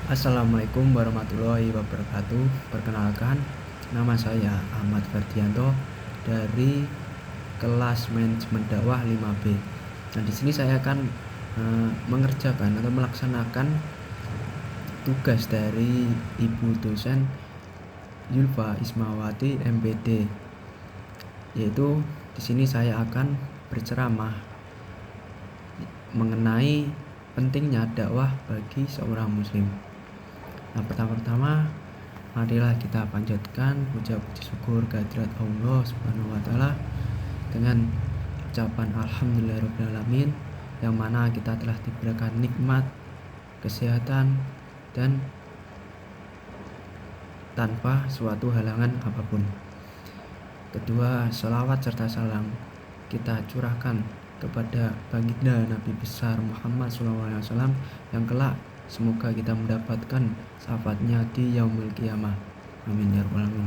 Assalamualaikum warahmatullahi wabarakatuh. Perkenalkan, nama saya Ahmad Ferdianto dari kelas manajemen dakwah 5B. Nah, di sini saya akan mengerjakan atau melaksanakan tugas dari Ibu dosen Yulfa Ismawati MPD, yaitu di sini saya akan berceramah mengenai pentingnya dakwah bagi seorang muslim. Nah, pertama-tama marilah kita panjatkan puja-puji syukur kehadirat Allah Subhanahu wa taala dengan ucapan alhamdulillahirabbil alamin, yang mana kita telah diberikan nikmat kesehatan dan tanpa suatu halangan apapun. Kedua, selawat serta salam kita curahkan kepada baginda Nabi besar Muhammad SAW yang kelak semoga kita mendapatkan syafaatnya di yaumul qiyamah. Amin ya rabbal alamin.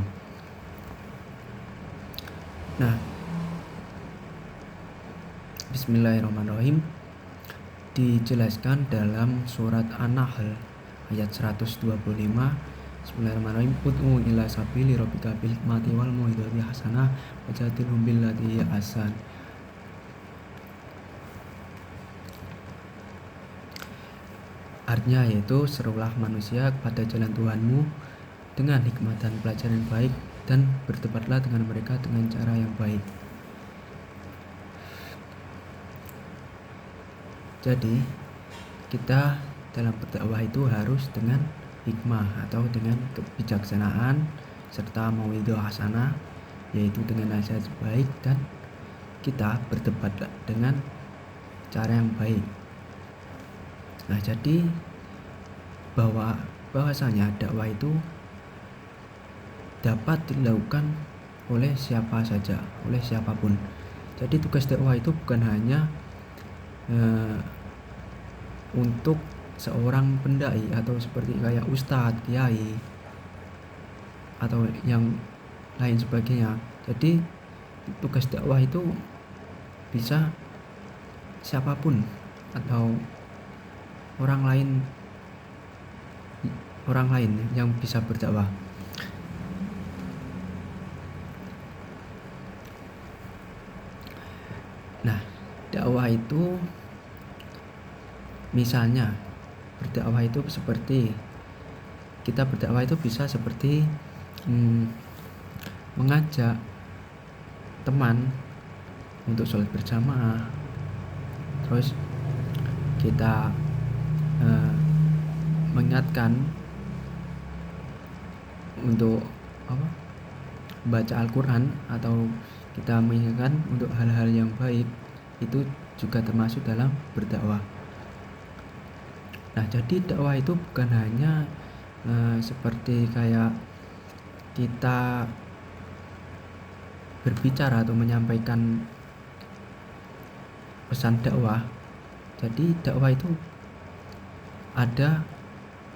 Nah, bismillahirrahmanirrahim. Dijelaskan dalam surat An-Nahl ayat 125. Bismillahirrahmanirrahim. Ud'u ila sabili rabbika bil hikmati wal mau'izati hasanah wajadilhum billati hiya ahsan. Artinya yaitu serulah manusia kepada jalan Tuhanmu dengan hikmat dan pelajaran yang baik, dan berdebatlah dengan mereka dengan cara yang baik. Jadi kita dalam berdakwah itu harus dengan hikmah atau dengan kebijaksanaan serta mau'izah hasanah, yaitu dengan nasihat baik, dan kita berdebat dengan cara yang baik. Nah, jadi bahwasanya dakwah itu dapat dilakukan oleh siapa saja, oleh siapapun. Jadi tugas dakwah itu bukan hanya untuk seorang pendai atau seperti kayak ustadz, kiai atau yang lain sebagainya. Jadi tugas dakwah itu bisa siapapun atau orang lain yang bisa berdakwah. Nah, dakwah itu misalnya berdakwah itu seperti kita berdakwah itu bisa seperti mengajak teman untuk sholat berjamaah, terus kita mengingatkan untuk baca Al-Quran, atau kita mengingatkan untuk hal-hal yang baik, itu juga termasuk dalam berdakwah. Nah, jadi dakwah itu bukan hanya seperti kayak kita berbicara atau menyampaikan pesan dakwah. Jadi dakwah itu ada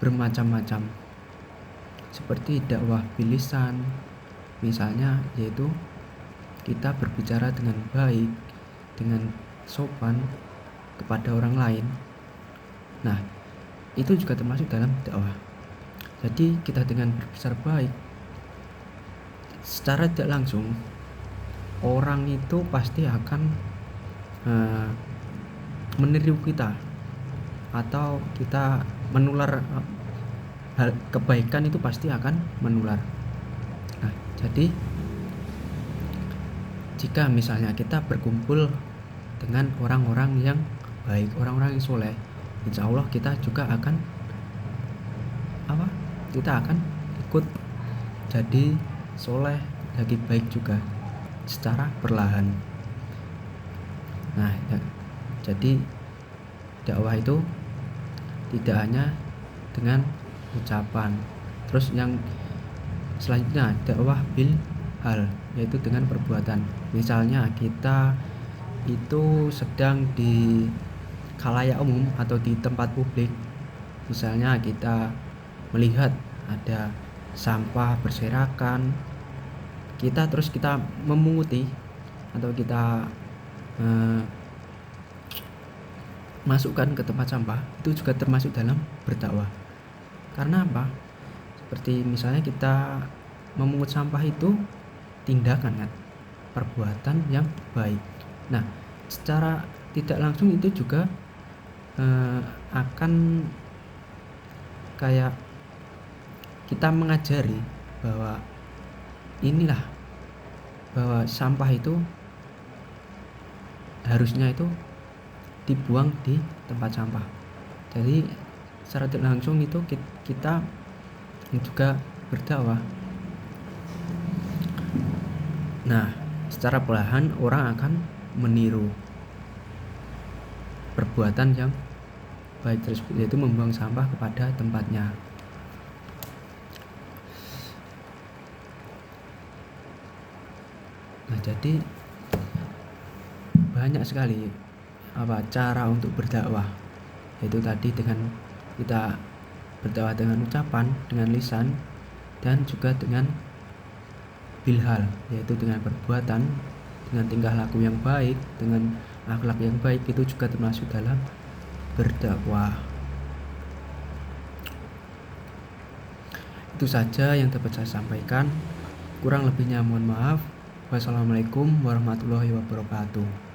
bermacam-macam, seperti dakwah bilisan misalnya, yaitu kita berbicara dengan baik, dengan sopan kepada orang lain. Nah, itu juga termasuk dalam dakwah. Jadi kita dengan berbicara baik, secara tidak langsung orang itu pasti akan meniru kita, atau kita menular hal kebaikan itu pasti akan menular. Nah, jadi jika misalnya kita berkumpul dengan orang-orang yang baik, orang-orang yang soleh, insya Allah kita juga akan kita akan ikut jadi soleh, jadi baik juga secara perlahan. Nah, jadi dakwah itu tidak hanya dengan ucapan. Terus yang selanjutnya dakwah bil hal, yaitu dengan perbuatan. Misalnya kita itu sedang di khalayak umum atau di tempat publik, misalnya kita melihat ada sampah berserakan, kita memunguti atau kita masukkan ke tempat sampah, itu juga termasuk dalam berdakwah. Karena apa? Seperti misalnya kita memungut sampah itu tindakan kan, perbuatan yang baik. Nah, secara tidak langsung itu juga akan kayak kita mengajari bahwa inilah, bahwa sampah itu harusnya itu dibuang di tempat sampah. Jadi secara tidak langsung itu kita juga berdakwah. Nah, secara perlahan orang akan meniru perbuatan yang baik tersebut, yaitu membuang sampah kepada tempatnya. Nah, jadi banyak sekali cara untuk berdakwah, yaitu tadi dengan kita berdakwah dengan ucapan, dengan lisan, dan juga dengan bilhal, yaitu dengan perbuatan, dengan tingkah laku yang baik, dengan akhlak yang baik, itu juga termasuk dalam berdakwah. Itu saja yang dapat saya sampaikan. Kurang lebihnya mohon maaf. Wassalamualaikum warahmatullahi wabarakatuh.